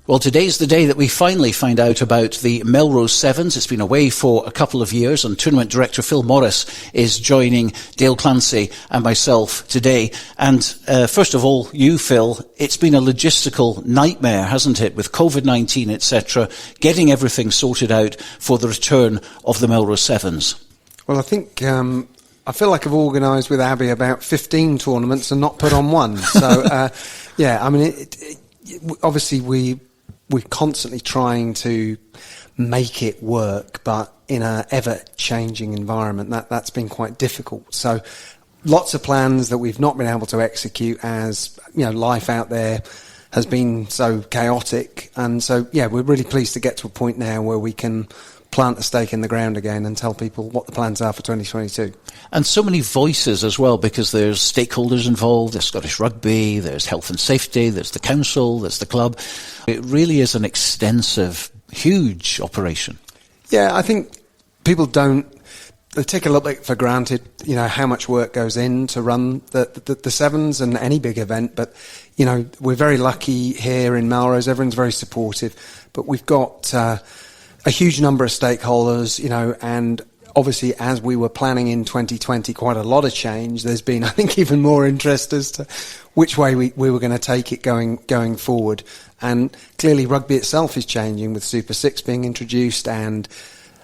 Well, today's the day that we finally find out about the Melrose Sevens. It's been away for a couple of years, and Tournament Director Phil Morris is joining Dale Clancy and myself today. And first of all, you, Phil, it's been a logistical nightmare, hasn't it, with COVID-19, etc., getting everything sorted out for the return of the Melrose Sevens? Well, I think I feel like I've organised with Abby about 15 tournaments and not put on one. So, yeah, I mean, obviously we're constantly trying to make it work, but in an ever-changing environment, that's been quite difficult. So lots of plans that we've not been able to execute as, life out there has been so chaotic. And so, yeah, we're really pleased to get to a point now where we can plant a stake in the ground again and tell people what the plans are for 2022. And so many voices as well, because there's stakeholders involved, there's Scottish Rugby, there's health and safety, there's the council, there's the club. It really is an extensive, huge operation. Yeah, I think people they take a little bit for granted, how much work goes in to run the Sevens and any big event. But, we're very lucky here in Melrose. Everyone's very supportive. But we've got a huge number of stakeholders, and obviously as we were planning in 2020 quite a lot of change. There's been, I think, even more interest as to which way we were going to take it going forward. And clearly rugby itself is changing, with Super 6 being introduced and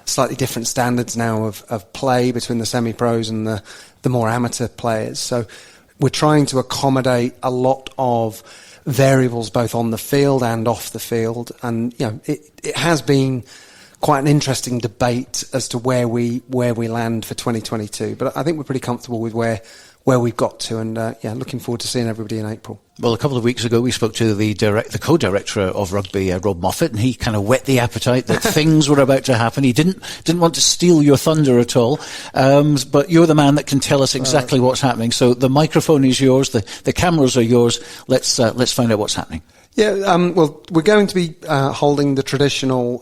slightly different standards now of play between the semi-pros and the more amateur players. So we're trying to accommodate a lot of variables both on the field and off the field. And it has been quite an interesting debate as to where we land for 2022. But I think we're pretty comfortable with where we've got to, and looking forward to seeing everybody in April. Well, a couple of weeks ago we spoke to the co-director of rugby, Rob Moffat, and he kind of whet the appetite that things were about to happen. He didn't want to steal your thunder at all, but you're the man that can tell us exactly what's happening. So the microphone is yours, the cameras are yours. Let's find out what's happening. Yeah, well, we're going to be holding the traditional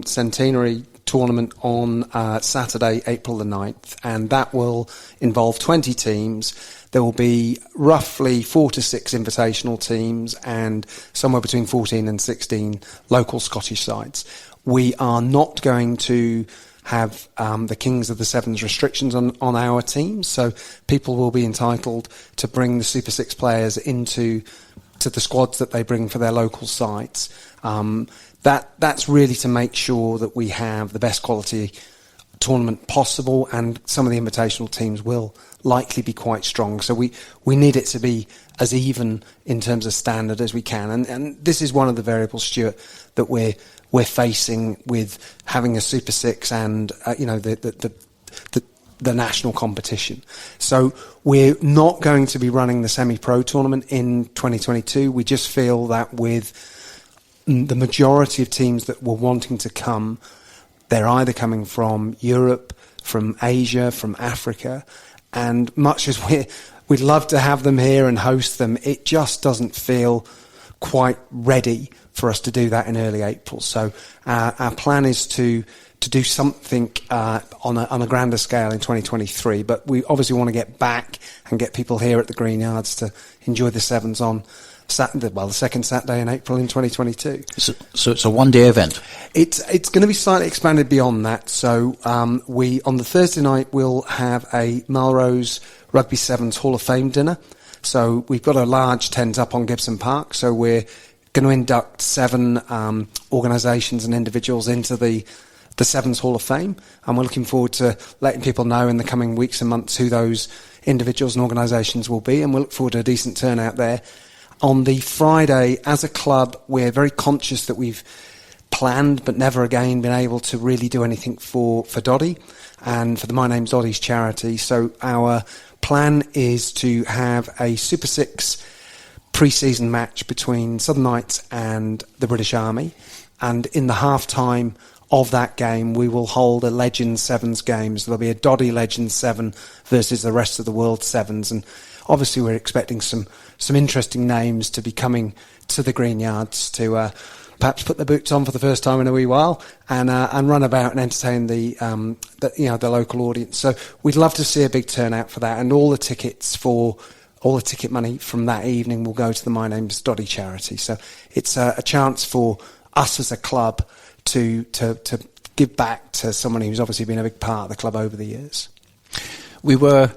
centenary tournament on Saturday, April the 9th, and that will involve 20 teams. There will be roughly 4 to 6 invitational teams and somewhere between 14 and 16 local Scottish sides. We are not going to have the Kings of the Sevens restrictions on our teams, so people will be entitled to bring the Super 6 players into the squads that they bring for their local sites. That's really to make sure that we have the best quality tournament possible, and some of the invitational teams will likely be quite strong. So we need it to be as even in terms of standard as we can. And this is one of the variables, Stuart, that we're facing with having a Super 6 and the national competition. So we're not going to be running the semi-pro tournament in 2022. We just feel that with the majority of teams that were wanting to come, they're either coming from Europe, from Asia, from Africa, and much as we'd love to have them here and host them, it just doesn't feel quite ready for us to do that in early April. So our plan is to do something on a grander scale in 2023, but we obviously want to get back and get people here at the Green Yards to enjoy the Sevens on Saturday, the second Saturday in April in 2022. So it's a one-day event? It's going to be slightly expanded beyond that. So on the Thursday night, we'll have a Melrose Rugby Sevens Hall of Fame dinner. So we've got a large tent up on Gibson Park, so we're going to induct 7 organisations and individuals into the Sevens Hall of Fame, and we're looking forward to letting people know in the coming weeks and months who those individuals and organisations will be, and we'll look forward to a decent turnout there. On the Friday, as a club, we're very conscious that we've planned but never again been able to really do anything for Doddy and for the My Name's Doddy's charity. So our plan is to have a Super 6 pre-season match between Southern Knights and the British Army, and in the half-time of that game we will hold a Legends Sevens game. So there'll be a Doddy Legends 7 versus the rest of the world Sevens, and obviously we're expecting some interesting names to be coming to the Green Yards to perhaps put their boots on for the first time in a wee while and run about and entertain the local audience. So we'd love to see a big turnout for that, and all the tickets for all the ticket money from that evening will go to the My Name's Doddy charity. So it's a chance for us as a club to give back to someone who's obviously been a big part of the club over the years. We were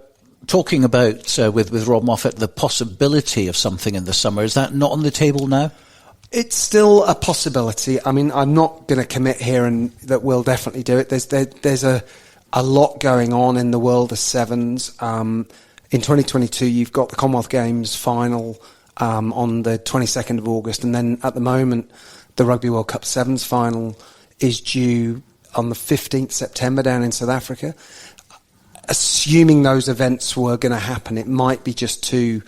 talking about, with Rob Moffat, the possibility of something in the summer. Is that not on the table now? It's still a possibility. I mean, I'm not going to commit here and that we'll definitely do it. There's a lot going on in the world of sevens. In 2022, you've got the Commonwealth Games final on the 22nd of August, and then at the moment, the Rugby World Cup Sevens final is due on the 15th September down in South Africa. Assuming those events were going to happen, it might be just too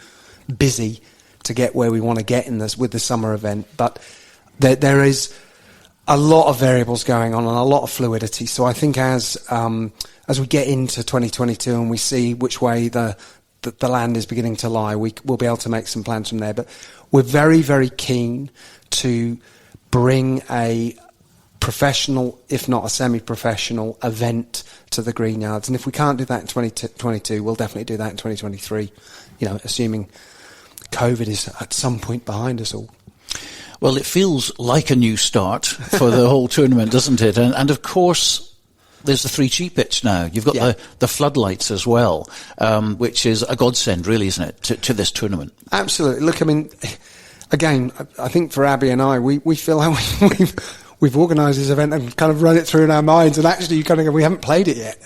busy to get where we want to get in this with the summer event. But there is a lot of variables going on and a lot of fluidity. So I think as we get into 2022 and we see which way the land is beginning to lie, we'll be able to make some plans from there. But we're very, very keen to bring a professional, if not a semi-professional, event to the Green Yards. And if we can't do that in 2022, we'll definitely do that in 2023, assuming COVID is at some point behind us all. Well, it feels like a new start for the whole tournament, doesn't it? And of course, there's the 3G pitch now. You've got the floodlights as well, which is a godsend, really, isn't it, to this tournament? Absolutely. Look, I mean, again, I think for Abby and I, we feel like we've organised this event and kind of run it through in our minds, and actually you kind of go, we haven't played it yet.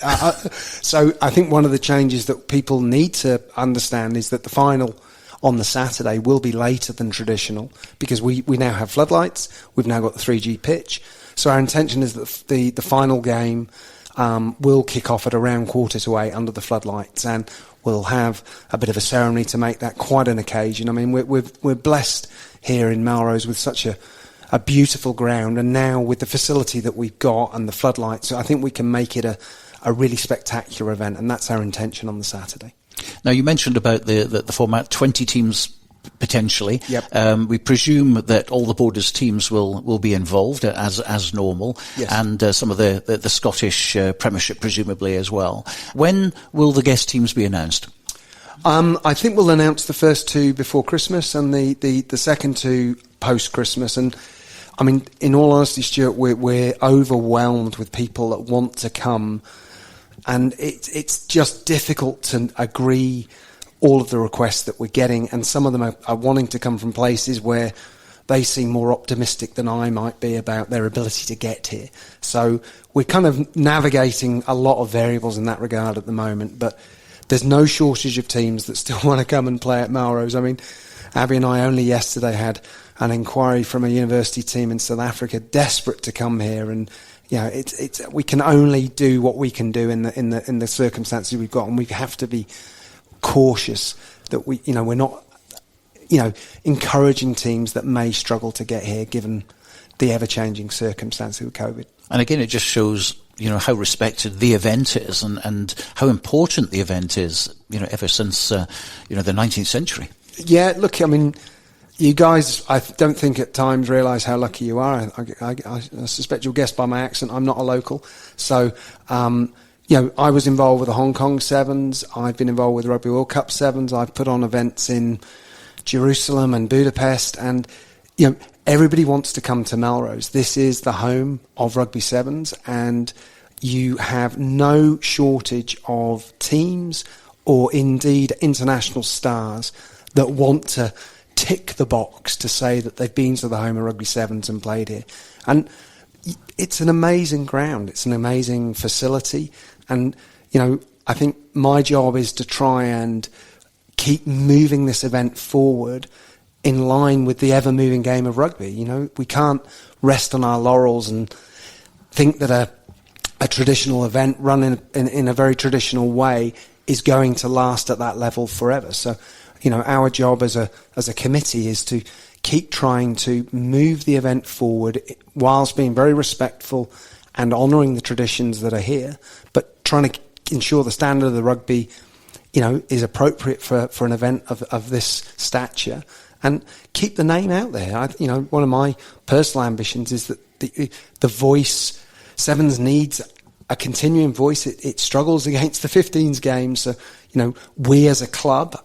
So I think one of the changes that people need to understand is that the final on the Saturday will be later than traditional, because we now have floodlights, we've now got the 3G pitch. So our intention is that the final game will kick off at around 7:45 under the floodlights, and we'll have a bit of a ceremony to make that quite an occasion. I mean, we're blessed here in Melrose with such a beautiful ground, and now with the facility that we've got and the floodlights, I think we can make it a really spectacular event, and that's our intention on the Saturday. Now, you mentioned about the format, 20 teams potentially. Yep. We presume that all the Borders teams will be involved as normal, yes. And some of the Scottish Premiership presumably as well. When will the guest teams be announced? I think we'll announce the first two before Christmas and the second two post-Christmas. And I mean, in all honesty, Stuart, we're overwhelmed with people that want to come, and it's just difficult to agree all of the requests that we're getting, and some of them are wanting to come from places where they seem more optimistic than I might be about their ability to get here. So we're kind of navigating a lot of variables in that regard at the moment, but there's no shortage of teams that still want to come and play at Melrose. I mean, Abby and I only yesterday had an inquiry from a university team in South Africa, desperate to come here, and it's we can only do what we can do in the circumstances we've got, and we have to be cautious that we're not encouraging teams that may struggle to get here given the ever-changing circumstances of COVID. And again, it just shows how respected the event is and how important the event is, ever since the 19th century. Yeah, look, I mean, you guys, I don't think at times realise how lucky you are. I suspect you'll guess by my accent I'm not a local. So, I was involved with the Hong Kong Sevens. I've been involved with the Rugby World Cup Sevens. I've put on events in Jerusalem and Budapest. And, everybody wants to come to Melrose. This is the home of Rugby Sevens. And you have no shortage of teams or indeed international stars that want to tick the box to say that they've been to the home of Rugby Sevens and played here. And it's an amazing ground. It's an amazing facility. And, I think my job is to try and keep moving this event forward in line with the ever-moving game of rugby. We can't rest on our laurels and think that a traditional event run in a very traditional way is going to last at that level forever. So, our job as a committee is to keep trying to move the event forward whilst being very respectful and honouring the traditions that are here, but trying to ensure the standard of the rugby, is appropriate for an event of this stature, and keep the name out there. One of my personal ambitions is that the voice Sevens needs a continuing voice. It struggles against the 15s games. So, we as a club,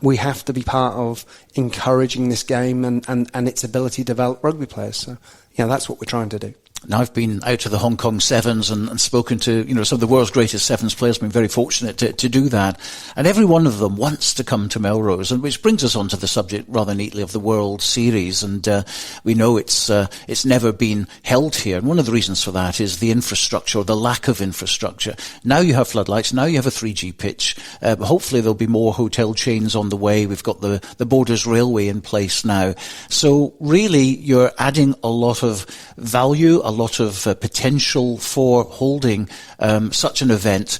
we have to be part of encouraging this game and its ability to develop rugby players. So, that's what we're trying to do. Now, I've been out to the Hong Kong Sevens and spoken to, some of the world's greatest Sevens players. Been very fortunate to do that. And every one of them wants to come to Melrose, and which brings us on to the subject rather neatly of the World Series. And we know it's never been held here. And one of the reasons for that is the infrastructure, or the lack of infrastructure. Now you have floodlights. Now you have a 3G pitch. Hopefully there'll be more hotel chains on the way. We've got the Borders Railway in place now. So really, you're adding a lot of value, a lot of potential for holding such an event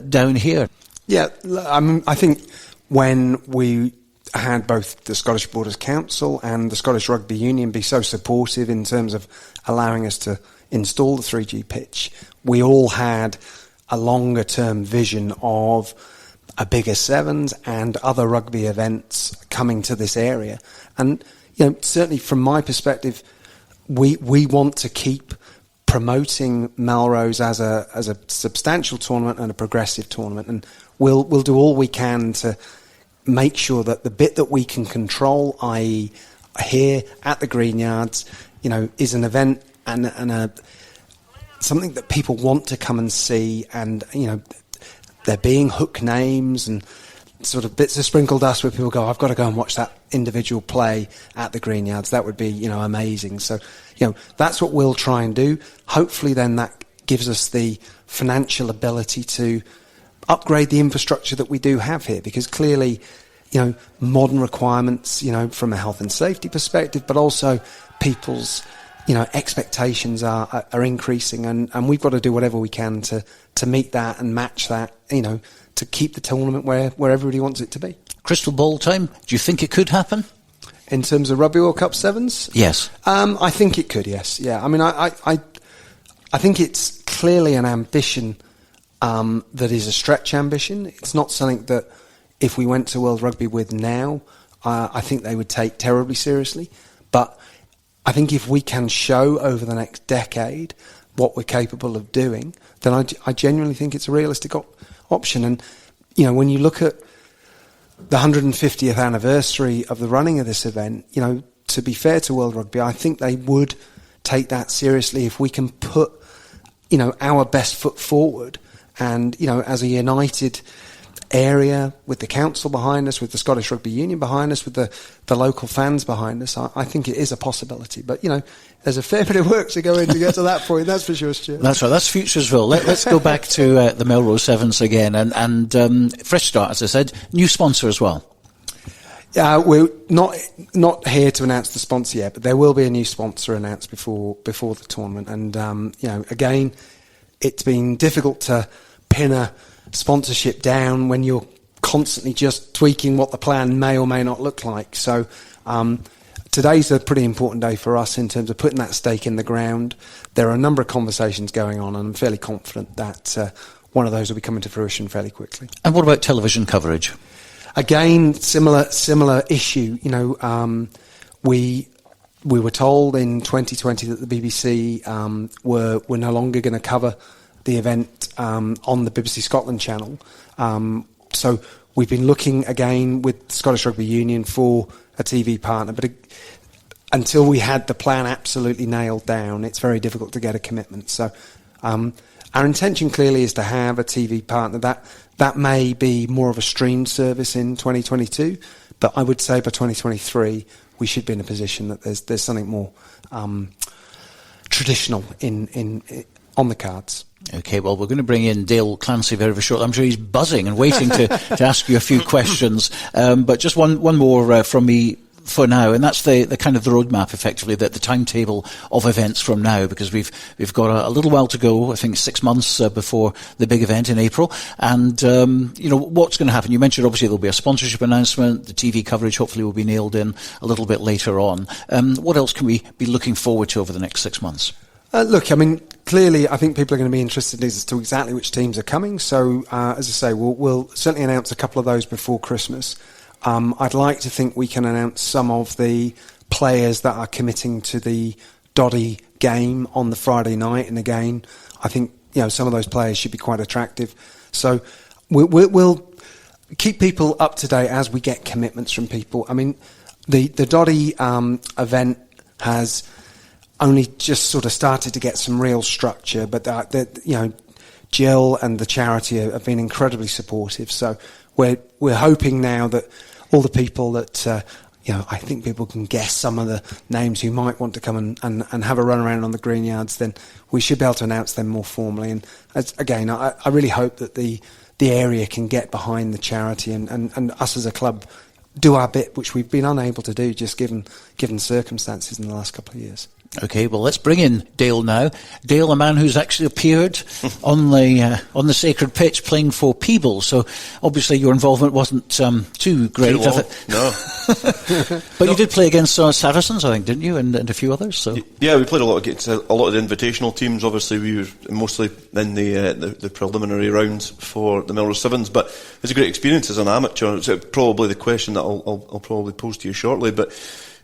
down here. Yeah, I think when we had both the Scottish Borders Council and the Scottish Rugby Union be so supportive in terms of allowing us to install the 3G pitch, we all had a longer term vision of a bigger Sevens and other rugby events coming to this area. And certainly from my perspective, we want to keep promoting Melrose as a substantial tournament and a progressive tournament, and we'll do all we can to make sure that the bit that we can control, i.e. here at the Greenyards, is an event and something that people want to come and see, and there being hook names and sort of bits of sprinkled dust where people go, I've got to go and watch that individual play at the Greenyards. That would be, amazing. So, that's what we'll try and do. Hopefully then that gives us the financial ability to upgrade the infrastructure that we do have here, because clearly, modern requirements, from a health and safety perspective, but also people's, expectations are increasing, and we've got to do whatever we can to meet that and match that, to keep the tournament where everybody wants it to be. Crystal ball time, do you think it could happen? In terms of Rugby World Cup Sevens? Yes. I think it could, yes. Yeah, I mean, I think it's clearly an ambition that is a stretch ambition. It's not something that if we went to World Rugby with now, I think they would take terribly seriously. But I think if we can show over the next decade what we're capable of doing, then I genuinely think it's a realistic option. And, when you look at the 150th anniversary of the running of this event, to be fair to World Rugby, I think they would take that seriously if we can put, our best foot forward. And, as a united area with the council behind us, with the Scottish Rugby Union behind us, with the local fans behind us, I think it is a possibility. But, there's a fair bit of work to go in to get to that point, that's for sure, Stuart. That's right, that's Futuresville. Let's go back to the Melrose Sevens again, and fresh start, as I said, new sponsor as well. We're not here to announce the sponsor yet, but there will be a new sponsor announced before the tournament. And, again, it's been difficult to pin a sponsorship down when you're constantly just tweaking what the plan may or may not look like. So today's a pretty important day for us in terms of putting that stake in the ground. There are a number of conversations going on, and I'm fairly confident that one of those will be coming to fruition fairly quickly. And what about television coverage? Again, similar issue. We were told in 2020 that the BBC were no longer going to cover the event on the BBC Scotland channel. So we've been looking again with Scottish Rugby Union for a TV partner, but until we had the plan absolutely nailed down, it's very difficult to get a commitment. So our intention clearly is to have a TV partner. That may be more of a streamed service in 2022, but I would say by 2023 we should be in a position that there's something more traditional in on the cards. Okay, well, we're going to bring in Dale Clancy very, very shortly. I'm sure he's buzzing and waiting to ask you a few questions. But just one more from me for now, and that's the kind of the roadmap, effectively, the timetable of events from now, because we've got a little while to go. I think 6 months before the big event in April. And what's going to happen? You mentioned obviously there'll be a sponsorship announcement. The TV coverage hopefully will be nailed in a little bit later on. What else can we be looking forward to over the next 6 months? Look, I mean, clearly, I think people are going to be interested as to exactly which teams are coming. So, as I say, we'll certainly announce a couple of those before Christmas. I'd like to think we can announce some of the players that are committing to the Doddy game on the Friday night. And again, I think some of those players should be quite attractive. So we'll keep people up to date as we get commitments from people. I mean, the Doddy event has only just sort of started to get some real structure, but Jill and the charity have been incredibly supportive. So we're hoping now that all the people that I think people can guess some of the names who might want to come and have a run around on the green yards, then we should be able to announce them more formally. And again, I really hope that the area can get behind the charity and us as a club do our bit, which we've been unable to do just given circumstances in the last couple of years. Okay, well, let's bring in Dale now. Dale, a man who's actually appeared on the sacred pitch playing for Peebles. So obviously your involvement wasn't too great. No. But you did play against Saracens, I think, didn't you, and a few others? So yeah, we played a lot against a lot of the invitational teams. Obviously, we were mostly in the preliminary rounds for the Melrose Sevens. But it's a great experience as an amateur. It's probably the question that I'll probably pose to you shortly. But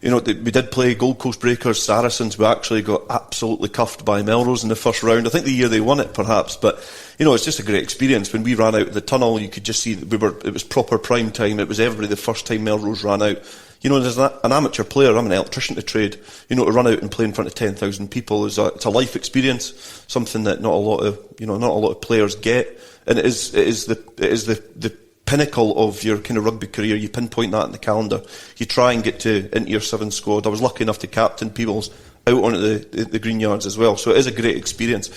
we did play Gold Coast Breakers, Saracens. We actually got absolutely cuffed by Melrose in the first round. I think the year they won it, perhaps. But it's just a great experience. When we ran out of the tunnel, you could just see that it was proper prime time. It was everybody the first time Melrose ran out. As an amateur player, I'm an electrician to trade. To run out and play in front of 10,000 people it's a life experience, something that not a lot of players get, and it is the pinnacle of your kind of rugby career. You pinpoint that in the calendar. You try and get into your 7 squad. I was lucky enough to captain Peebles out onto the green yards as well. So it is a great experience.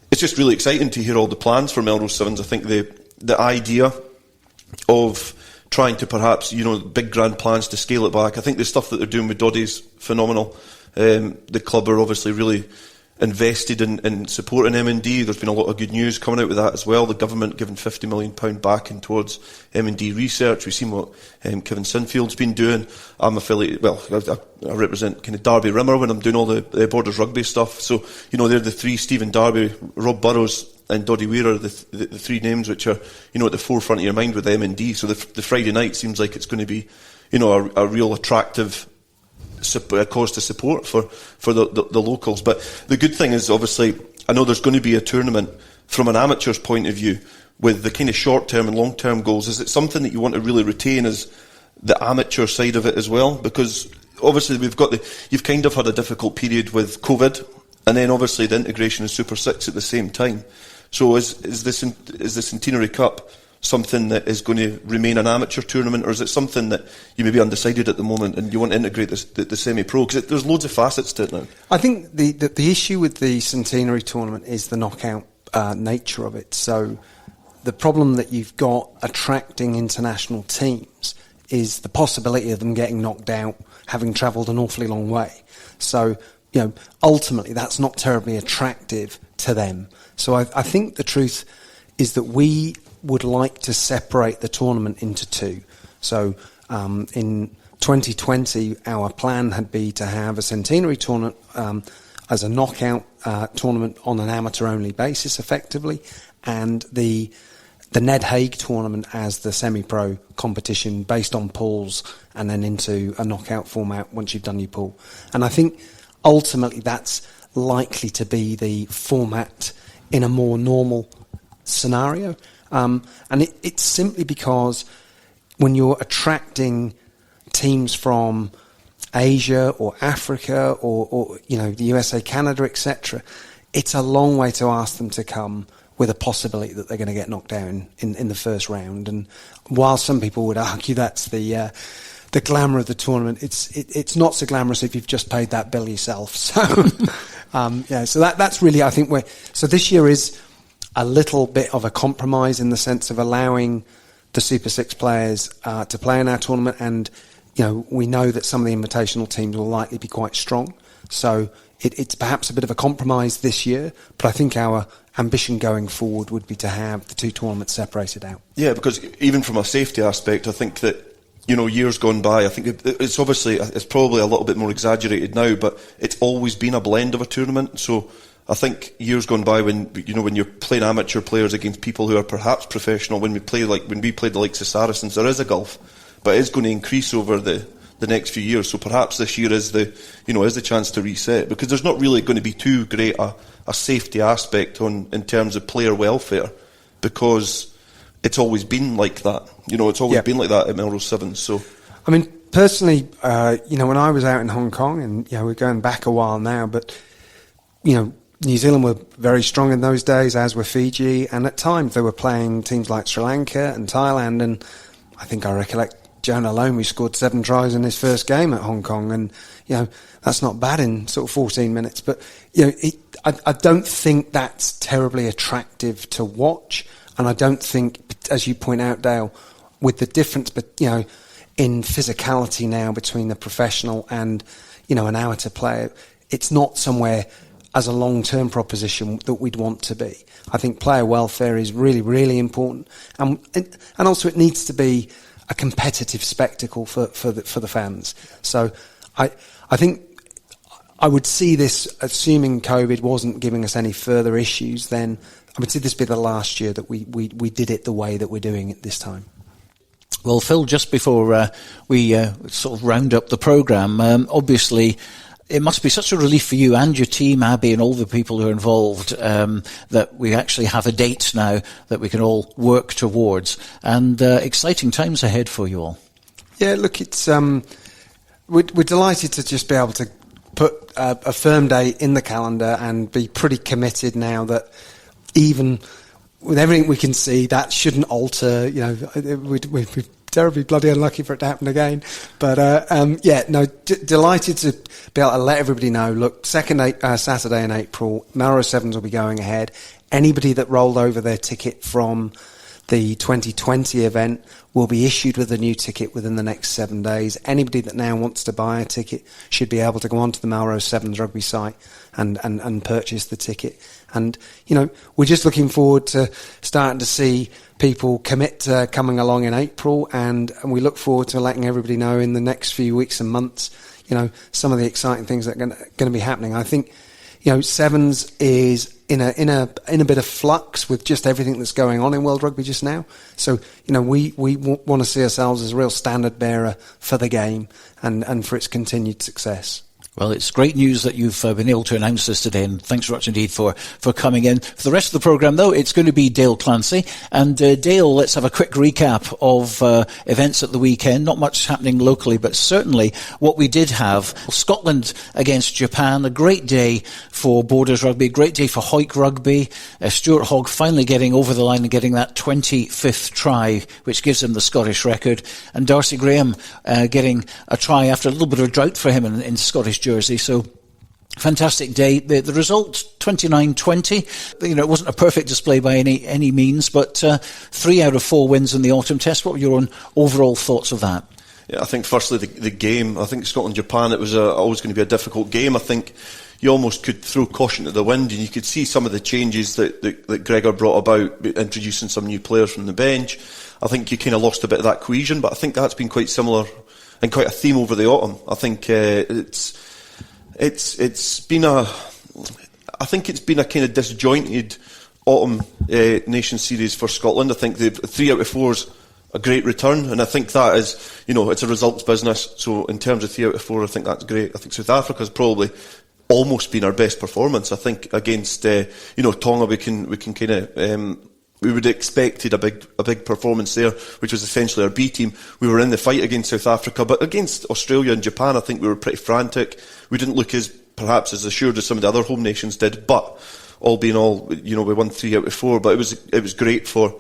It's just really exciting to hear all the plans for Melrose Sevens. I think the idea of trying to perhaps, big grand plans to scale it back. I think the stuff that they're doing with Doddy's phenomenal. The club are obviously really invested in supporting M&D. There's been a lot of good news coming out with that as well. The government giving £50 million back in towards M&D research. We've seen what Kevin Sinfield's been doing. I'm affiliated, I represent kind of Derby Rimmer when I'm doing all the Borders rugby stuff. So, they're the three, Stephen Darby, Rob Burrows and Doddy Weir, the three names which are, at the forefront of your mind with M&D. So the Friday night seems like it's going to be, a real attractive cause to support for the locals. But the good thing is, obviously, I know there's going to be a tournament from an amateur's point of view with the kind of short-term and long-term goals. Is it something that you want to really retain as the amateur side of it as well? Because obviously you've kind of had a difficult period with COVID, and then obviously the integration of Super 6 at the same time. So is the Centenary Cup something that is going to remain an amateur tournament, or is it something that you may be undecided at the moment and you want to integrate the semi-pro? Because there's loads of facets to it now. I think the issue with the Centenary tournament is the knockout nature of it. So the problem that you've got attracting international teams is the possibility of them getting knocked out, having travelled an awfully long way. So, ultimately that's not terribly attractive to them. So I think the truth is that we would like to separate the tournament into two. So in 2020, our plan had been to have a centenary tournament as a knockout tournament on an amateur-only basis, effectively, and the Ned Hague tournament as the semi-pro competition based on pools, and then into a knockout format once you've done your pool. And I think ultimately that's likely to be the format in a more normal scenario. And it's simply because when you're attracting teams from Asia or Africa or the USA, Canada, etc., it's a long way to ask them to come with a possibility that they're going to get knocked down in the first round. And while some people would argue that's the glamour of the tournament, it's not so glamorous if you've just paid that bill yourself. So so that's really, I think, so this year is a little bit of a compromise in the sense of allowing the Super 6 players to play in our tournament, and we know that some of the invitational teams will likely be quite strong, so it's perhaps a bit of a compromise this year, but I think our ambition going forward would be to have the two tournaments separated out. Yeah, because even from a safety aspect, I think that years gone by, I think it's probably a little bit more exaggerated now, but it's always been a blend of a tournament. So I think years gone by, when you're playing amateur players against people who are perhaps professional, when we played the likes of Saracens, there is a gulf, but it's going to increase over the the next few years. So perhaps this year is the chance to reset, because there's not really going to be too great a safety aspect in terms of player welfare, because it's always been like that. It's always been like that at Melrose Sevens. So, I mean, personally, when I was out in Hong Kong, and we're going back a while now, but New Zealand were very strong in those days, as were Fiji, and at times they were playing teams like Sri Lanka and Thailand, and I recollect Jonah Lomu scored 7 tries in his first game at Hong Kong, and that's not bad in sort of 14 minutes. But I don't think that's terribly attractive to watch, and I don't think, as you point out, Dale, with the difference, in physicality now between the professional and an amateur player, it's not somewhere as a long-term proposition that we'd want to be. I think player welfare is really, really important, and also it needs to be a competitive spectacle for the fans. So I think I would see this, assuming COVID wasn't giving us any further issues, then I would see this be the last year that we did it the way that we're doing it this time. Well, Phil, just before we sort of round up the programme, obviously it must be such a relief for you and your team, Abby, and all the people who are involved, that we actually have a date now that we can all work towards, and exciting times ahead for you all. Yeah, look, it's we're delighted to just be able to put a firm date in the calendar and be pretty committed now that even with everything we can see, that shouldn't alter. We're terribly bloody unlucky for it to happen again. But delighted to be able to let everybody know. Look, Saturday in April, Melrose Sevens will be going ahead. Anybody that rolled over their ticket from the 2020 event will be issued with a new ticket within the next 7 days. Anybody that now wants to buy a ticket should be able to go onto the Melrose Sevens rugby site and purchase the ticket. And, we're just looking forward to starting to see people commit to coming along in April, and we look forward to letting everybody know in the next few weeks and months, some of the exciting things that are going to be happening. I think, Sevens is in a bit of flux with just everything that's going on in world rugby just now. So, we want to see ourselves as a real standard bearer for the game and for its continued success. Well, it's great news that you've been able to announce this today, and thanks very much indeed for coming in. For the rest of the programme, though, it's going to be Dale Clancy. And Dale, let's have a quick recap of events at the weekend. Not much happening locally, but certainly what we did have. Scotland against Japan, a great day for Borders Rugby, a great day for Hoik Rugby. Stuart Hogg finally getting over the line and getting that 25th try, which gives him the Scottish record. And Darcy Graham getting a try after a little bit of drought for him in Scottish jersey. So fantastic day. The result 29-20. It wasn't a perfect display by any means, but 3 out of 4 wins in the autumn test. What were your own overall thoughts of that? Yeah, I think firstly the game. I think Scotland-Japan, it was always going to be a difficult game. I think you almost could throw caution to the wind, and you could see some of the changes that Gregor brought about, introducing some new players from the bench. I think you kind of lost a bit of that cohesion, but I think that's been quite similar and quite a theme over the autumn. I think it's been a kind of disjointed autumn nation series for Scotland. I think the 3 out of 4's a great return, and I think that is, it's a results business. So in terms of 3 out of 4, I think that's great. I think South Africa's probably almost been our best performance. I think against Tonga we can kind of we would have expected a big performance there, which was essentially our B team. We were in the fight against South Africa, but against Australia and Japan, I think we were pretty frantic. We didn't look perhaps as assured as some of the other home nations did, but all being all, we won 3 out of 4. But it was great for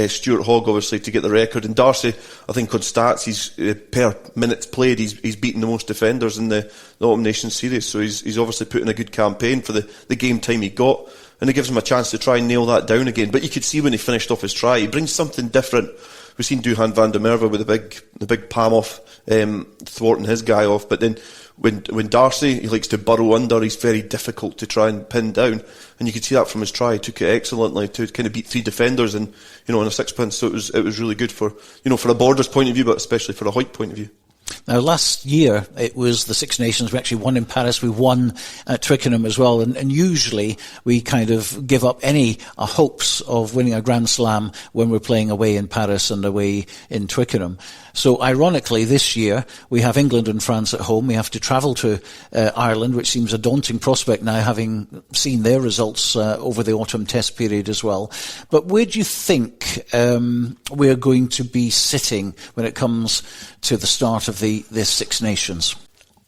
Stuart Hogg, obviously, to get the record. And Darcy, I think on stats, he's per minutes played, he's beaten the most defenders in the Autumn Nations series. So he's obviously put in a good campaign for the game time he got. And it gives him a chance to try and nail that down again. But you could see when he finished off his try, he brings something different. We've seen Duhan van der Merwe with the big palm off, thwarting his guy off. But then when Darcy, he likes to burrow under, he's very difficult to try and pin down. And you could see that from his try. He took it excellently to kind of beat 3 defenders in a sixpence. So it was really good for a Borders point of view, but especially for a Hoyt point of view. Now, last year, it was the Six Nations. We actually won in Paris. We won at Twickenham as well. And usually we kind of give up any hopes of winning a Grand Slam when we're playing away in Paris and away in Twickenham. So, ironically, this year, we have England and France at home. We have to travel to Ireland, which seems a daunting prospect now, having seen their results over the autumn test period as well. But where do you think we're going to be sitting when it comes to the start of the Six Nations?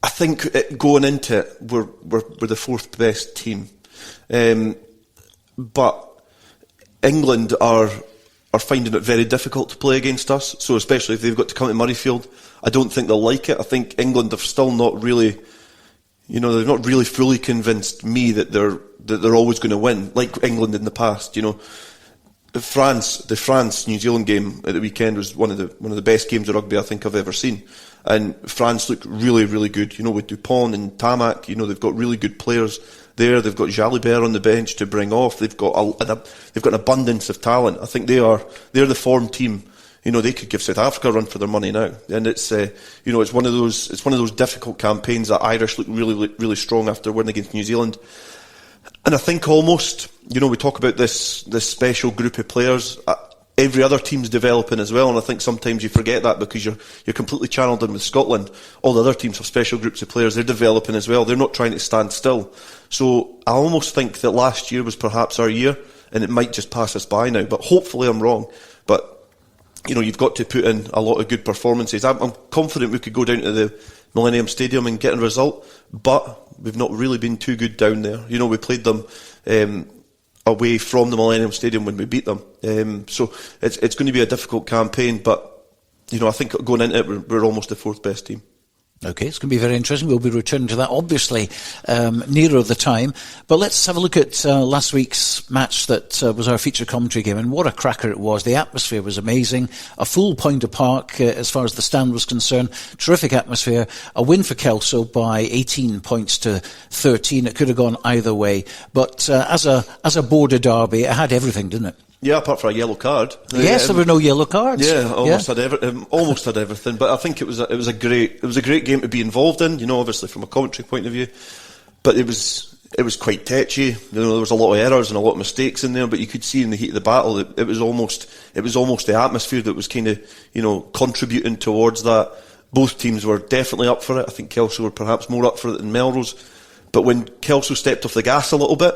I think going into it, we're the fourth best team. But England are finding it very difficult to play against us. So especially if they've got to come to Murrayfield, I don't think they'll like it. I think England have still not really, they've not really fully convinced me that they're always going to win, like England in the past. The France-New Zealand game at the weekend was one of the best games of rugby I think I've ever seen. And France looked really, really good. With Dupont and Tamac, they've got really good players there. They've got Jalibert on the bench to bring off. They've got an abundance of talent. I think they're the form team. They could give South Africa a run for their money now. And it's one of those difficult campaigns that Irish look really, really strong after winning against New Zealand. And I think almost, we talk about this special group of players. Every other team's developing as well, and I think sometimes you forget that because you're completely channeled in with Scotland. All the other teams have special groups of players. They're developing as well. They're not trying to stand still. So I almost think that last year was perhaps our year, and it might just pass us by now. But hopefully I'm wrong. But you've got to put in a lot of good performances. I'm confident we could go down to the Millennium Stadium and get a result, but we've not really been too good down there. We played them away from the Millennium Stadium when we beat them. So it's going to be a difficult campaign, but I think going into it, we're almost the fourth best team. Okay, it's going to be very interesting. We'll be returning to that, obviously, nearer the time. But let's have a look at last week's match that was our feature commentary game, and what a cracker it was. The atmosphere was amazing. A full Pointer Park as far as the stand was concerned. Terrific atmosphere. A win for Kelso by 18 points to 13. It could have gone either way. But as a border derby, it had everything, didn't it? Yeah, apart from a yellow card. Yes, there were no yellow cards. Yeah, almost had everything. But I think it was a great game to be involved in. Obviously from a commentary point of view, but it was quite tetchy. There was a lot of errors and a lot of mistakes in there. But you could see in the heat of the battle, it was almost the atmosphere that was kind of contributing towards that. Both teams were definitely up for it. I think Kelso were perhaps more up for it than Melrose. But when Kelso stepped off the gas a little bit,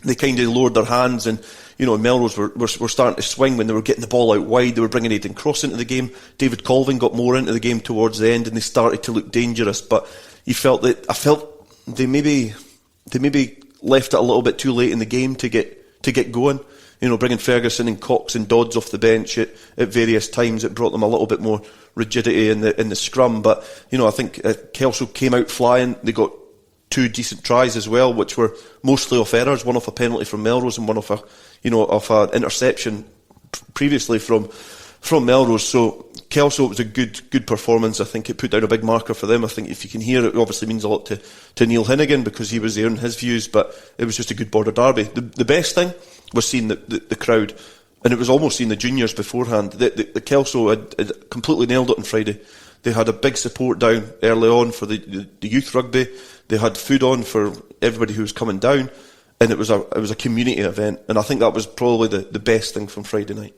they kind of lowered their hands, and Melrose were starting to swing when they were getting the ball out wide. They were bringing Aidan Cross into the game. David Colvin got more into the game towards the end, and they started to look dangerous. But I felt they maybe left it a little bit too late in the game to get going. Bringing Ferguson and Cox and Dodds off the bench at various times, it brought them a little bit more rigidity in the scrum. But I think Kelso came out flying. They got 2 decent tries as well, which were mostly off errors, one off a penalty from Melrose and one off an interception previously from Melrose. So Kelso, it was a good performance. I think it put down a big marker for them. I think if you can hear it, obviously means a lot to Neil Hinnigan because he was there in his views, but it was just a good border derby. The best thing was seeing the crowd, and it was almost seeing the juniors beforehand. The Kelso had completely nailed it on Friday. They had a big support down early on for the youth rugby. They had food on for everybody who was coming down, and it was a community event. And I think that was probably the best thing from Friday night.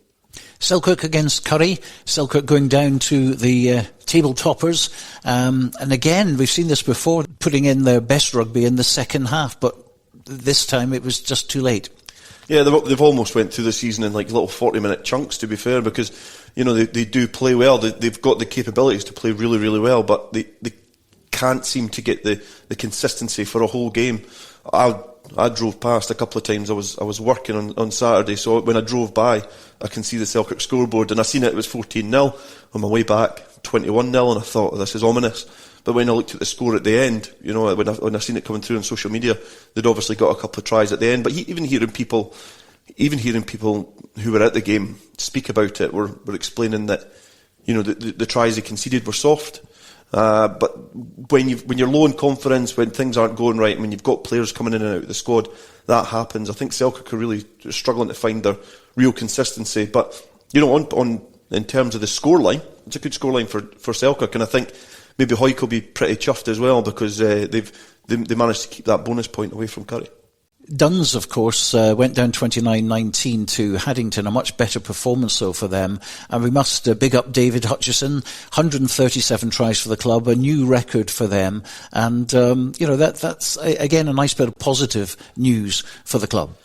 Selkirk against Curry. Selkirk going down to the table toppers. And again, we've seen this before, putting in their best rugby in the second half, but this time it was just too late. Yeah, they've almost went through the season in like little 40-minute chunks, to be fair, because they do play well. They've got the capabilities to play really, really well, but they can't seem to get the consistency for a whole game. I drove past a couple of times. I was working on Saturday, so when I drove by, I can see the Selkirk scoreboard, and I seen it was 14-0 on my way back, 21-0, and I thought, this is ominous. But when I looked at the score at the end, when I seen it coming through on social media, they'd obviously got a couple of tries at the end. But even hearing people who were at the game speak about it were explaining that the tries they conceded were soft. But when you're low in confidence, when things aren't going right, when you've got players coming in and out of the squad, that happens. I think Selkirk are really struggling to find their real consistency. But on in terms of the scoreline, it's a good scoreline for Selkirk, and I think maybe Hawick will be pretty chuffed as well, because they managed to keep that bonus point away from Curry. Duns, of course, went down 29-19 to Haddington, a much better performance though for them. And we must big up David Hutchison, 137 tries for the club, a new record for them. And, that's, again, a nice bit of positive news for the club.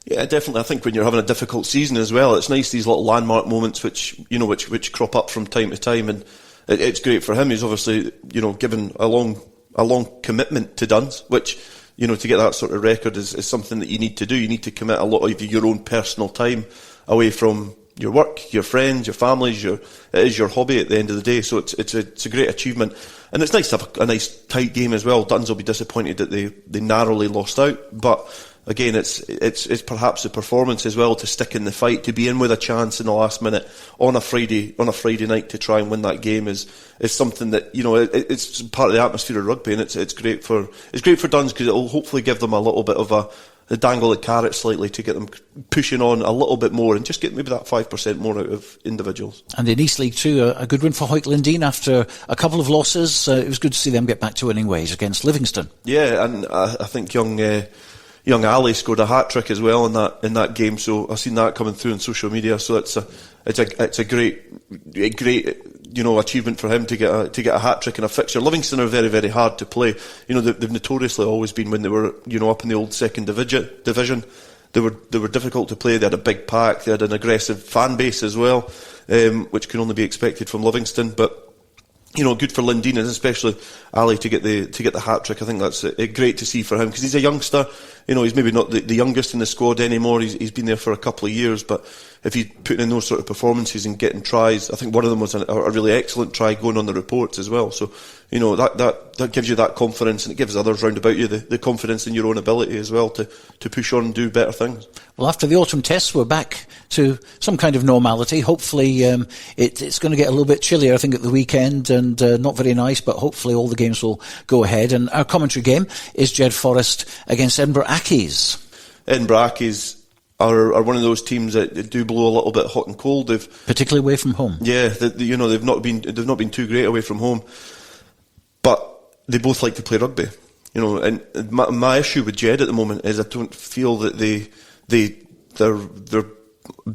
Yeah, definitely. I think when you're having a difficult season as well, it's nice, these little landmark moments which crop up from time to time. And it's great for him. He's obviously, given a long commitment to Duns, which, to get that sort of record is something that you need to do. You need to commit a lot of your own personal time away from your work, your friends, your families. It is your hobby at the end of the day. So it's a great achievement, and it's nice to have a nice tight game as well. Duns will be disappointed that they narrowly lost out, but again, it's perhaps the performance as well, to stick in the fight, to be in with a chance in the last minute on a Friday night to try and win that game is something that, it's part of the atmosphere of rugby, and it's great for Duns, because it will hopefully give them a little bit of a dangle the carrot slightly to get them pushing on a little bit more and just get maybe that 5% more out of individuals. And in East League 2, a good win for Hawick Lindeen after a couple of losses. It was good to see them get back to winning ways against Livingston. Yeah, and I think young Ali scored a hat-trick as well in that game, so I've seen that coming through on social media. So it's a great achievement for him to get a hat-trick in a fixture. Livingston are very, very hard to play. They've notoriously always been, when they were up in the old second division, they were difficult to play. They had a big pack, they had an aggressive fan base as well, which can only be expected from Livingston. But good for Lindeen, and especially Ali to get the hat trick. I think that's great to see for him, because he's a youngster. He's maybe not the youngest in the squad anymore. He's been there for a couple of years, but if he's putting in those sort of performances and getting tries, I think one of them was a really excellent try going on the reports as well. So that gives you that confidence, and it gives others round about you the confidence in your own ability as well to push on and do better things. Well, after the autumn tests, we're back to some kind of normality. Hopefully it's going to get a little bit chillier, I think, at the weekend, and not very nice, but hopefully all the games will go ahead. And our commentary game is Jed Forest against Edinburgh Accies. Edinburgh Accies are one of those teams that do blow a little bit hot and cold. Particularly away from home. Yeah, they've not been too great away from home, but they both like to play rugby. And my issue with Jed at the moment is I don't feel that they're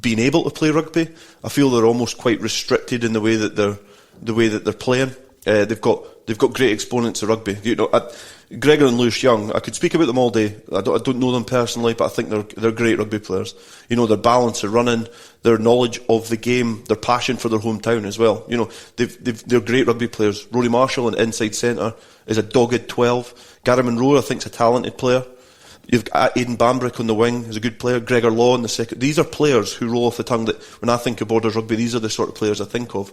being able to play rugby. I feel they're almost quite restricted in the way that they're playing. They've got great exponents of rugby. Gregor and Lewis Young, I could speak about them all day. I don't know them personally, but I think they're great rugby players. Their balance, their running, their knowledge of the game, their passion for their hometown as well. They're great rugby players. Rory Marshall in inside centre is a dogged 12. Gary Monroe, I think, is a talented player. You've got Aidan Bambrick on the wing, who's a good player. Gregor Law in the second. These are players who roll off the tongue that, when I think of Borders Rugby, these are the sort of players I think of.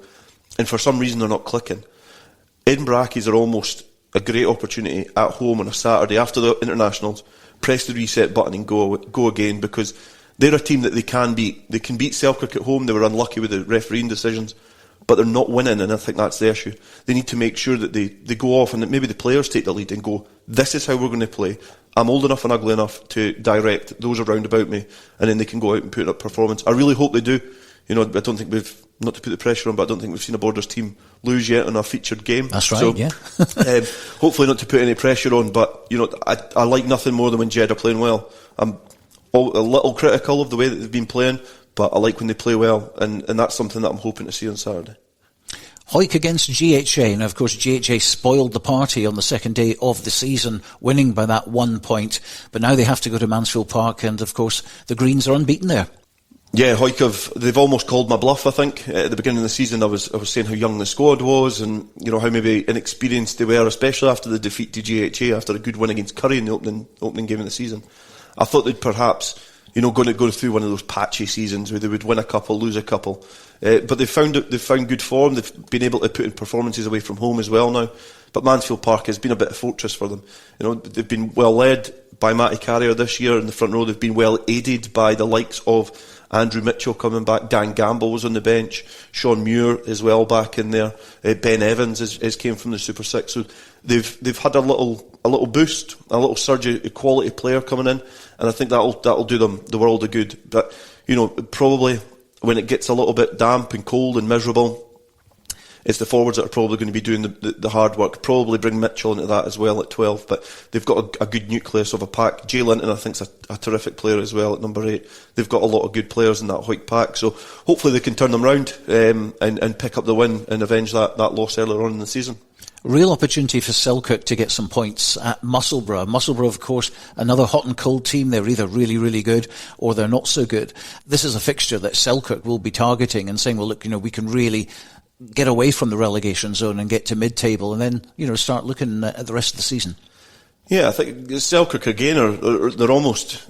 And for some reason, they're not clicking. Edinburgh Accies are almost a great opportunity at home on a Saturday after the internationals. Press the reset button and go again, because they're a team that they can beat. They can beat Selkirk at home. They were unlucky with the refereeing decisions, but they're not winning, and I think that's the issue. They need to make sure that they go off, and that maybe the players take the lead and go, this is how we're going to play. I'm old enough and ugly enough to direct those around about me, and then they can go out and put up performance. I really hope they do. I don't think not to put the pressure on, but I don't think we've seen a Borders team lose yet on a featured game. That's right, so, yeah. Hopefully not to put any pressure on, but I like nothing more than when Jed are playing well. I'm a little critical of the way that they've been playing, but I like when they play well, and that's something that I'm hoping to see on Saturday. Hawick against GHA. Now, of course, GHA spoiled the party on the second day of the season, winning by that 1 point. But now they have to go to Mansfield Park, and, of course, the Greens are unbeaten there. Yeah, Hawick they've almost called my bluff, I think. At the beginning of the season, I was saying how young the squad was, and how maybe inexperienced they were, especially after the defeat to GHA, after a good win against Curry in the opening game of the season. I thought they'd perhaps, going to go through one of those patchy seasons where they would win a couple, lose a couple. But they've found good form. They've been able to put in performances away from home as well now. But Mansfield Park has been a bit of a fortress for them. They've been well led by Matty Carrier this year in the front row. They've been well aided by the likes of Andrew Mitchell coming back. Dan Gamble was on the bench. Sean Muir as well back in there. Ben Evans has came from the Super Six. So they've had a little boost, a little surge of quality player coming in, and I think that'll do them the world of good. But probably when it gets a little bit damp and cold and miserable, it's the forwards that are probably going to be doing the hard work. Probably bring Mitchell into that as well at 12, but they've got a good nucleus of a pack. Jay Linton, I think, is a terrific player as well at number 8. They've got a lot of good players in that Hoyt pack, so hopefully they can turn them round and pick up the win and avenge that loss earlier on in the season. Real opportunity for Selkirk to get some points at Musselburgh. Musselburgh, of course, another hot and cold team. They're either really, really good or they're not so good. This is a fixture that Selkirk will be targeting and saying, well, look, we can really get away from the relegation zone and get to mid-table and then, start looking at the rest of the season. Yeah, I think Selkirk again they're almost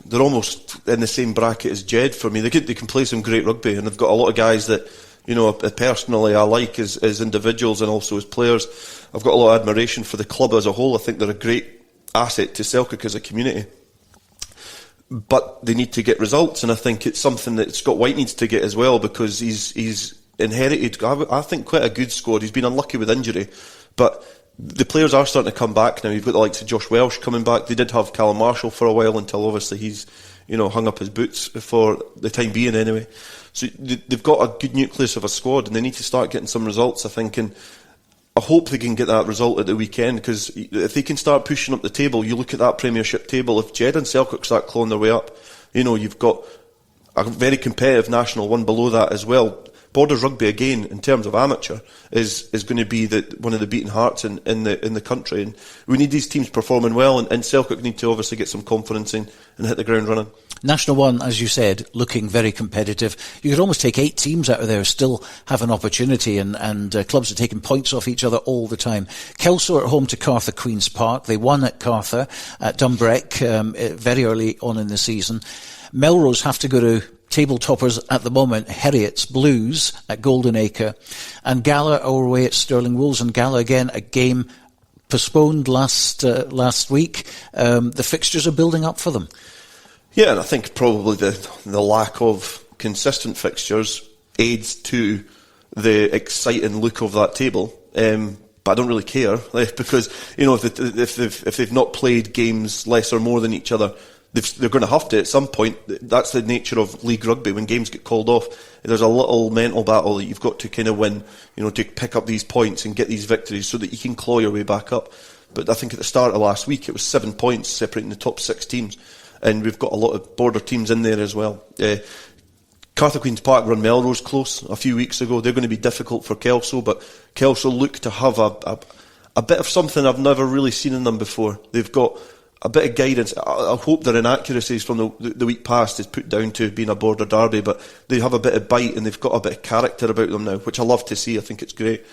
in the same bracket as Jed for me. They can play some great rugby, and they've got a lot of guys that personally I like as individuals and also as players. I've got a lot of admiration for the club as a whole. I think they're a great asset to Selkirk as a community. But they need to get results, and I think it's something that Scott White needs to get as well, because he's inherited, I think, quite a good squad. He's been unlucky with injury, but the players are starting to come back now. You've got the likes of Josh Welsh coming back. They did have Callum Marshall for a while until obviously he's hung up his boots for the time being anyway. So they've got a good nucleus of a squad, and they need to start getting some results, I think, and I hope they can get that result at the weekend, because if they can start pushing up the table, you look at that Premiership table, if Jed and Selkirk start clawing their way up, you've got a very competitive national one below that as well. Borders Rugby, again, in terms of amateur, is going to be one of the beating hearts in the country, and we need these teams performing well, and Selkirk need to obviously get some confidence in and hit the ground running. National One, as you said, looking very competitive. You could almost take 8 teams out of there, still have an opportunity, and clubs are taking points off each other all the time. Kelso are at home to Cartha Queen's Park. They won at Cartha, at Dumbreck, very early on in the season. Melrose have to go to table toppers at the moment, Heriots Blues at Golden Acre, and Gala are away at Stirling Wolves, and Gala again, a game postponed last week. The fixtures are building up for them. Yeah, and I think probably the lack of consistent fixtures aids to the exciting look of that table. But I don't really care, because if they've not played games less or more than each other, they're going to have to at some point. That's the nature of league rugby. When games get called off, there's a little mental battle that you've got to kind of win, to pick up these points and get these victories so that you can claw your way back up. But I think at the start of last week, it was 7 points separating the top 6 teams. And we've got a lot of border teams in there as well. Cartha Queen's Park run Melrose close a few weeks ago. They're going to be difficult for Kelso, but Kelso look to have a bit of something I've never really seen in them before. They've got a bit of guidance. I hope their inaccuracies from the week past is put down to being a border derby, but they have a bit of bite and they've got a bit of character about them now, which I love to see. I think it's great.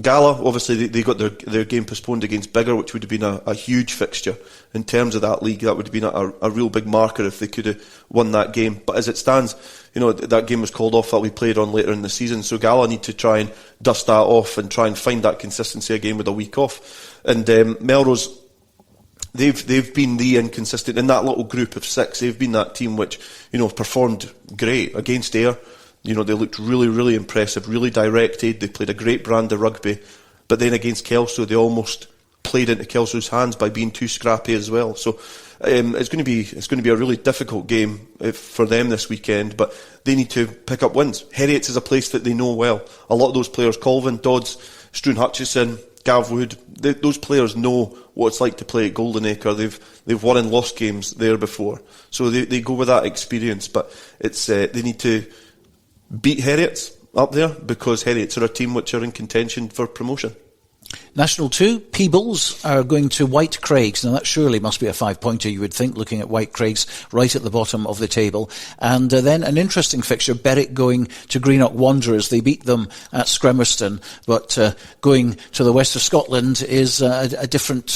Gala, obviously, they got their game postponed against Biggar, which would have been a huge fixture in terms of that league. That would have been a real big marker if they could have won that game. But as it stands, that game was called off that we played on later in the season. So Gala need to try and dust that off and try and find that consistency again with a week off. And Melrose, they've been the inconsistent in that little group of 6. They've been that team which performed great against Ayr. They looked really, really impressive, really directed. They played a great brand of rugby. But then against Kelso, they almost played into Kelso's hands by being too scrappy as well. So it's going to be a really difficult game for them this weekend. But they need to pick up wins. Heriots is a place that they know well. A lot of those players, Colvin, Dodds, Struan Hutchison, Gav Wood, those players know what it's like to play at Golden Acre. They've won and lost games there before. So they go with that experience. But it's they need to beat Heriots up there, because Heriots are a team which are in contention for promotion. National 2, Peebles are going to White Craigs. Now that surely must be a 5-pointer, you would think, looking at White Craigs right at the bottom of the table. And then an interesting fixture, Berwick going to Greenock Wanderers. They beat them at Scremerston, but going to the west of Scotland is a different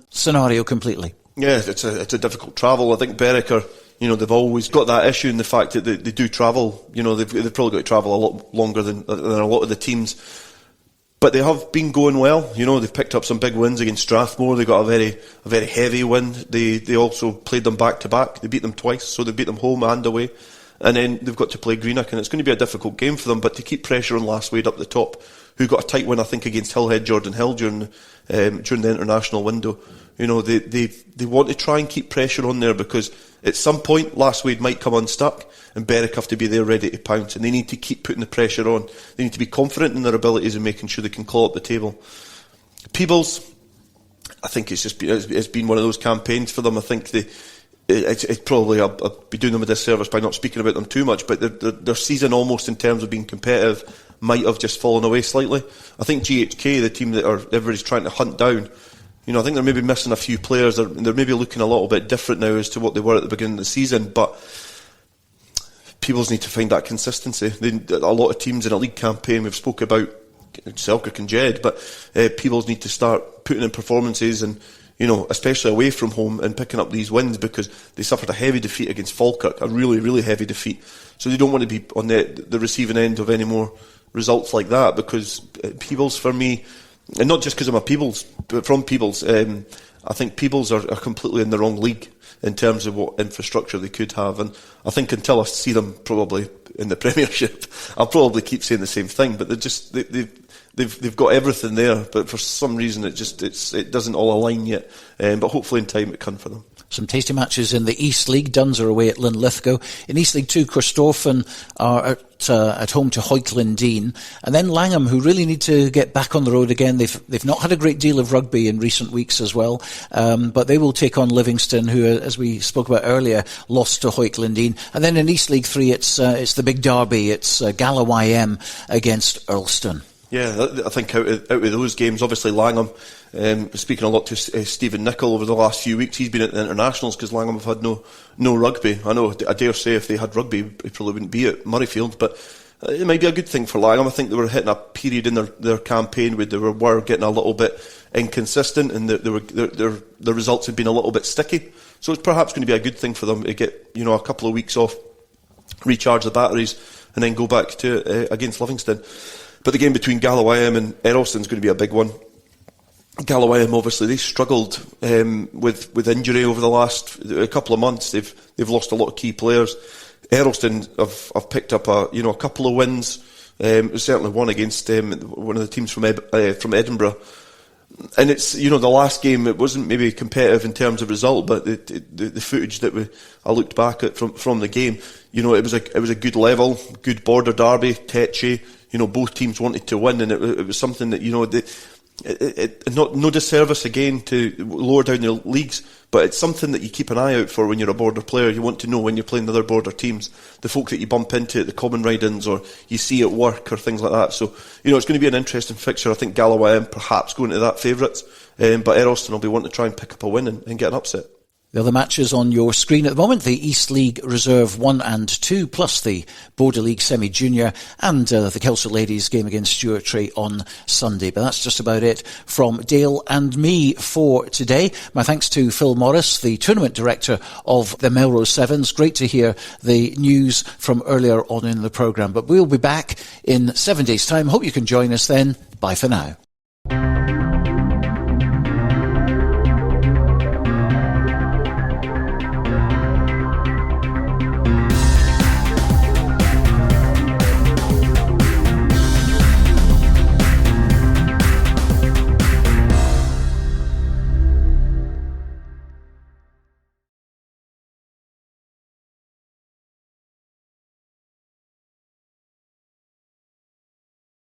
scenario completely. Yeah, it's a difficult travel. I think Berwick are, they've always got that issue in the fact that they do travel. They've probably got to travel a lot longer than a lot of the teams. But they have been going well. They've picked up some big wins against Strathmore. They got a very heavy win. They also played them back to back. They beat them twice, so they beat them home and away. And then they've got to play Greenock, and it's going to be a difficult game for them. But to keep pressure on Last Wade up the top, who got a tight win, I think, against Hillhead Jordan Hill during the international window. They want to try and keep pressure on there, because at some point, Lastwade might come unstuck, and Berwick have to be there ready to pounce, and they need to keep putting the pressure on. They need to be confident in their abilities and making sure they can claw up the table. Peebles, I think it's been one of those campaigns for them. I think it's probably, I'll be doing them a disservice by not speaking about them too much, but their season almost in terms of being competitive might have just fallen away slightly. I think GHK, the team that everybody's trying to hunt down, I think they're maybe missing a few players. They're maybe looking a little bit different now as to what they were at the beginning of the season, but Peebles need to find that consistency. A lot of teams in a league campaign, we've spoke about Selkirk and Jed, but Peebles need to start putting in performances and, especially away from home and picking up these wins, because they suffered a heavy defeat against Falkirk, a really, really heavy defeat. So they don't want to be on the receiving end of any more results like that, because Peebles, for me, and not just because I'm a Peebles, but from Peebles, I think Peebles are completely in the wrong league in terms of what infrastructure they could have. And I think until I see them probably in the Premiership, I'll probably keep saying the same thing. But they've got everything there, but for some reason it doesn't all align yet. But hopefully in time it can for them. Some tasty matches in the East League. Duns are away at Linlithgow. In East League 2, Christophan are at home to Hoytlandine. And then Langham, who really need to get back on the road again. They've not had a great deal of rugby in recent weeks as well. But they will take on Livingston, who, as we spoke about earlier, lost to Hoytlandine. And then in East League 3, it's the big derby. It's Galloway M against Earlston. Yeah, I think out of those games, obviously Langham, speaking a lot to Stephen Nicol over the last few weeks, he's been at the internationals because Langham have had no rugby. I dare say if they had rugby, he probably wouldn't be at Murrayfield, but it might be a good thing for Langham. I think they were hitting a period in their campaign where they were getting a little bit inconsistent, and their results had been a little bit sticky. So it's perhaps going to be a good thing for them to get a couple of weeks off, recharge the batteries, and then go back to against Livingston. But the game between Galloway and Earlston is going to be a big one. Galloway, obviously, they struggled with injury over the last couple of months. They've lost a lot of key players. Earlston have picked up a couple of wins. Certainly one against one of the teams from Edinburgh. And it's the last game, it wasn't maybe competitive in terms of result, but the footage that I looked back at from the game, it was a good level, good border derby, tetchy. Both teams wanted to win, and it was something that no disservice again to lower down the leagues, but it's something that you keep an eye out for when you're a border player. You want to know when you're playing the other border teams, the folk that you bump into at the common ride-ins or you see at work or things like that. So it's going to be an interesting fixture. I think Galloway perhaps going to that favourites, but Earlston will be wanting to try and pick up a win and get an upset. The other matches on your screen at the moment, the East League Reserve 1 and 2, plus the Border League Semi-Junior and the Kelso Ladies game against Stuart on Sunday. But that's just about it from Dale and me for today. My thanks to Phil Morris, the tournament director of the Melrose Sevens. Great to hear the news from earlier on in the programme. But we'll be back in 7 days' time. Hope you can join us then. Bye for now.